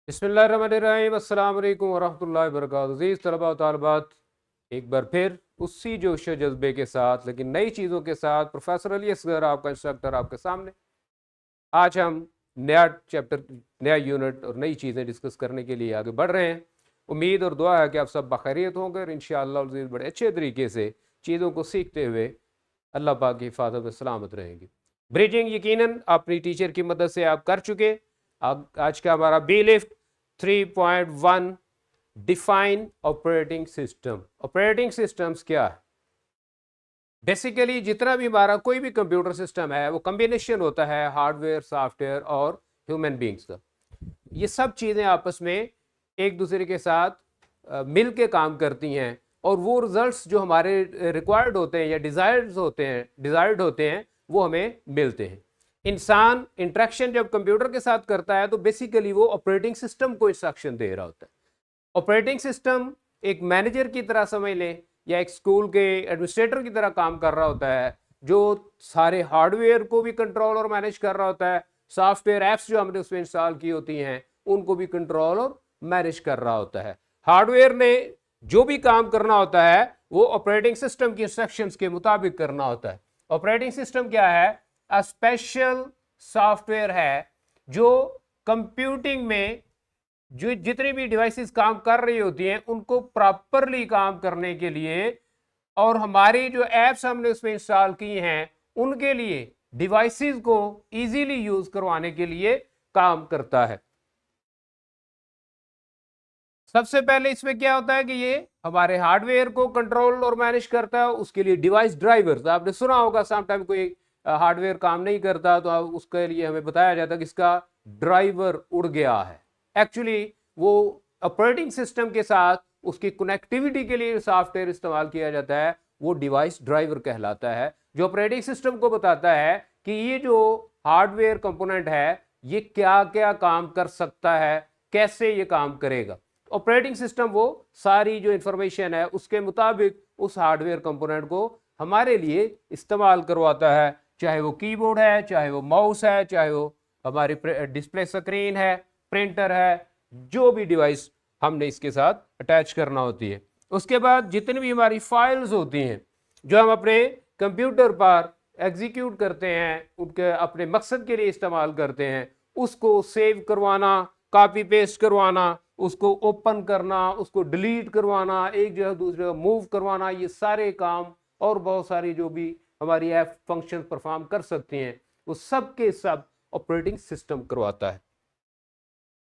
बिस्मिल्लाहिर्रहमानिर्रहीम अस्सलाम वालेकुम वरहमतुल्लाहि वबरकातुहू। अज़ीज़ तलबा व तालिबात, एक बार फिर उसी जोश व जज्बे के साथ लेकिन नई चीज़ों के साथ प्रोफेसर अली असगर आपका इंस्ट्रक्टर आपके सामने। आज हम नया चैप्टर, नया यूनिट और नई चीज़ें डिस्कस करने के लिए आगे बढ़ रहे हैं। उम्मीद और दुआ है कि आप सब बखैरियत होंगे और इंशाअल्लाह अज़ीज़ बड़े अच्छे तरीके से चीज़ों को सीखते हुए अल्लाह पाक की हिफाजत में सलामत रहेंगे। ब्रिजिंग यकीनन अपनी टीचर की मदद से आप कर चुके। आज का हमारा बी लिफ्ट 3.1 define operating system. Operating systems क्या है? बेसिकली जितना भी हमारा कोई भी कंप्यूटर सिस्टम है वो कम्बिनेशन होता है हार्डवेयर, सॉफ्टवेयर और ह्यूमन बींग्स का। ये सब चीज़ें आपस में एक दूसरे के साथ मिल के काम करती हैं और वो रिजल्ट्स जो हमारे रिक्वायर्ड होते हैं या डिज़ायर्ड होते हैं वो हमें मिलते हैं। इंसान इंटरेक्शन जब कंप्यूटर के साथ करता है तो बेसिकली वो ऑपरेटिंग सिस्टम को इंस्ट्रक्शन दे रहा होता है। ऑपरेटिंग सिस्टम एक मैनेजर की तरह समझ लें या एक स्कूल के एडमिनिस्ट्रेटर की तरह काम कर रहा होता है, जो सारे हार्डवेयर को भी कंट्रोल और मैनेज कर रहा होता है, सॉफ्टवेयर ऐप्स जो हमने उसमें इंस्टॉल की होती हैं उनको भी कंट्रोल और मैनेज कर रहा होता है। हार्डवेयर ने जो भी काम करना होता है वो ऑपरेटिंग सिस्टम की इंस्ट्रक्शंस के मुताबिक करना होता है। ऑपरेटिंग सिस्टम क्या है? अ स्पेशल सॉफ्टवेयर है जो कंप्यूटिंग में जो जितनी भी डिवाइसेस काम कर रही होती हैं उनको प्रॉपरली काम करने के लिए और हमारी जो एप्स हमने उसमें इंस्टॉल की हैं उनके लिए डिवाइसेस को इजीली यूज करवाने के लिए काम करता है। सबसे पहले इसमें क्या होता है कि ये हमारे हार्डवेयर को कंट्रोल और मैनेज करता है। उसके लिए डिवाइस ड्राइवर्स आपने सुना होगा, समटाइम कोई हार्डवेयर काम नहीं करता तो उसके लिए हमें बताया जाता है कि इसका ड्राइवर उड़ गया है। एक्चुअली वो ऑपरेटिंग सिस्टम के साथ उसकी कनेक्टिविटी के लिए सॉफ्टवेयर इस्तेमाल किया जाता है, वो डिवाइस ड्राइवर कहलाता है, जो ऑपरेटिंग सिस्टम को बताता है कि ये जो हार्डवेयर कंपोनेंट है ये क्या क्या काम कर सकता है, कैसे ये काम करेगा। ऑपरेटिंग सिस्टम वो सारी जो इंफॉर्मेशन है उसके मुताबिक उस हार्डवेयर कंपोनेंट को हमारे लिए इस्तेमाल करवाता है, चाहे वो कीबोर्ड है, चाहे वो माउस है, चाहे वो हमारी डिस्प्ले स्क्रीन है, प्रिंटर है, जो भी डिवाइस हमने इसके साथ अटैच करना होती है। उसके बाद जितनी भी हमारी फाइल्स होती हैं जो हम अपने कंप्यूटर पर एग्जीक्यूट करते हैं, उनके अपने मकसद के लिए इस्तेमाल करते हैं, उसको सेव करवाना, कॉपी पेस्ट करवाना, उसको ओपन करना, उसको डिलीट करवाना, एक जगह दूसरे जगह मूव करवाना, ये सारे काम और बहुत सारी जो भी हमारी ऐप फंक्शन परफॉर्म कर सकती हैं वो सब के सब ऑपरेटिंग सिस्टम करवाता है।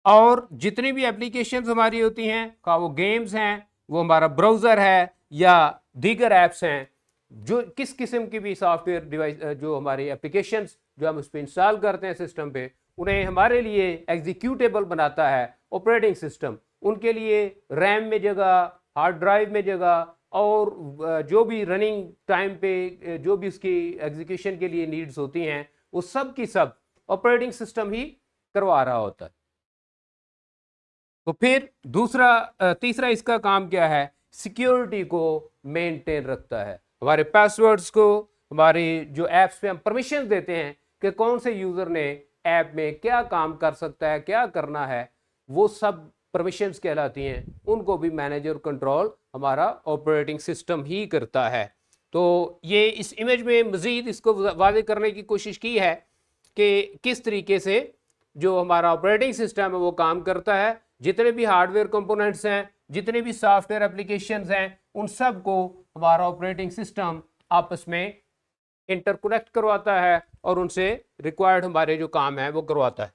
और जितनी भी एप्लीकेशंस हमारी होती हैं, का वो गेम्स हैं, वो हमारा ब्राउज़र है या दीगर ऐप्स हैं, जो किस किस्म की भी सॉफ्टवेयर डिवाइस जो हमारी एप्लीकेशंस जो हम उस पर इंस्टॉल करते हैं सिस्टम पे, उन्हें हमारे लिए एग्जीक्यूटेबल बनाता है ऑपरेटिंग सिस्टम। उनके लिए रैम में जगह, हार्ड ड्राइव में जगह और जो भी रनिंग टाइम पे जो भी उसकी एग्जीक्यूशन के लिए नीड्स होती हैं वो सब की सब ऑपरेटिंग सिस्टम ही करवा रहा होता है। तो फिर तीसरा इसका काम क्या है? सिक्योरिटी को मेंटेन रखता है। हमारे पासवर्ड्स को, हमारे जो ऐप्स पे हम परमिशन देते हैं कि कौन से यूजर ने ऐप में क्या काम कर सकता है, क्या करना है, वो सब परमिशंस कहलाती हैं। उनको भी मैनेज और कंट्रोल हमारा ऑपरेटिंग सिस्टम ही करता है। तो ये इस इमेज में मज़ीद इसको वाज़ेह करने की कोशिश की है कि किस तरीके से जो हमारा ऑपरेटिंग सिस्टम है वो काम करता है। जितने भी हार्डवेयर कंपोनेंट्स हैं, जितने भी सॉफ्टवेयर एप्लीकेशंस हैं, उन सब को हमारा ऑपरेटिंग सिस्टम आपस में इंटरकनेक्ट करवाता है और उनसे रिक्वायर्ड हमारे जो काम है वो करवाता है।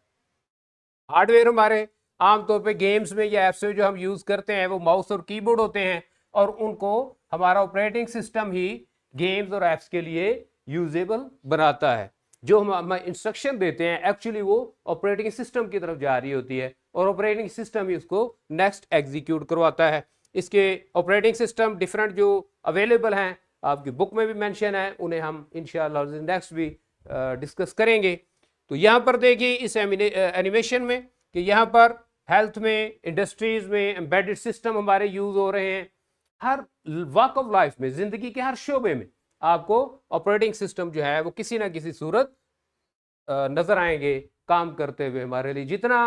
हार्डवेयर हमारे आमतौर पे गेम्स में या ऐप्स में जो हम यूज़ करते हैं वो माउस और कीबोर्ड होते हैं और उनको हमारा ऑपरेटिंग सिस्टम ही गेम्स और ऐप्स के लिए यूजेबल बनाता है। जो हम इंस्ट्रक्शन देते हैं एक्चुअली वो ऑपरेटिंग सिस्टम की तरफ जा रही होती है और ऑपरेटिंग सिस्टम ही उसको नेक्स्ट एग्जीक्यूट करवाता है। इसके ऑपरेटिंग सिस्टम डिफरेंट जो अवेलेबल हैं आपकी बुक में भी मेंशन है, उन्हें हम इंशाल्लाह नेक्स्ट भी डिस्कस करेंगे। तो यहाँ पर देखिए इस एनिमेशन में कि यहाँ पर हेल्थ में, इंडस्ट्रीज में एम्बेडेड सिस्टम हमारे यूज हो रहे हैं। हर वॉक ऑफ लाइफ में, जिंदगी के हर शोबे में आपको ऑपरेटिंग सिस्टम जो है वो किसी ना किसी सूरत नजर आएंगे काम करते हुए। हमारे लिए जितना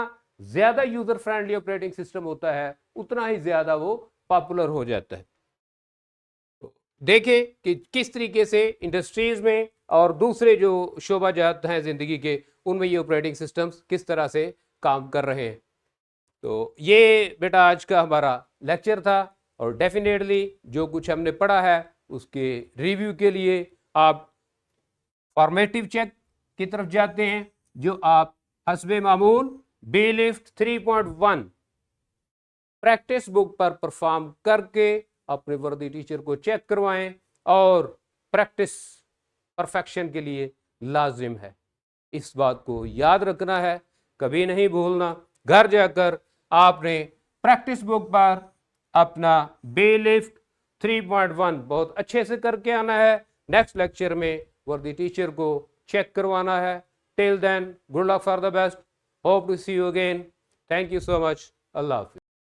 ज्यादा यूजर फ्रेंडली ऑपरेटिंग सिस्टम होता है उतना ही ज्यादा वो पॉपुलर हो जाता है। देखें कि किस तरीके से इंडस्ट्रीज में और दूसरे जो शोबा जात हैं जिंदगी के, उनमें ये ऑपरेटिंग सिस्टम्स किस तरह से काम कर रहे हैं। तो ये बेटा आज का हमारा लेक्चर था, और डेफिनेटली जो कुछ हमने पढ़ा है उसके रिव्यू के लिए आप फॉर्मेटिव चेक की तरफ जाते हैं, जो आप हस्बे मामूल बेलिफ्ट 3.1 प्रैक्टिस बुक पर परफॉर्म करके अपने वर्दी टीचर को चेक करवाएं, और प्रैक्टिस परफेक्शन के लिए लाजिम है। इस बात को याद रखना है, कभी नहीं भूलना। घर जाकर आपने प्रैक्टिस बुक पर अपना बेलिफ्ट 3.1 बहुत अच्छे से करके आना है। नेक्स्ट लेक्चर में वर्दी टीचर को चेक करवाना है। Till then, good luck for the best, hope to see you again. Thank you so much. अल्लाह हाफिज़।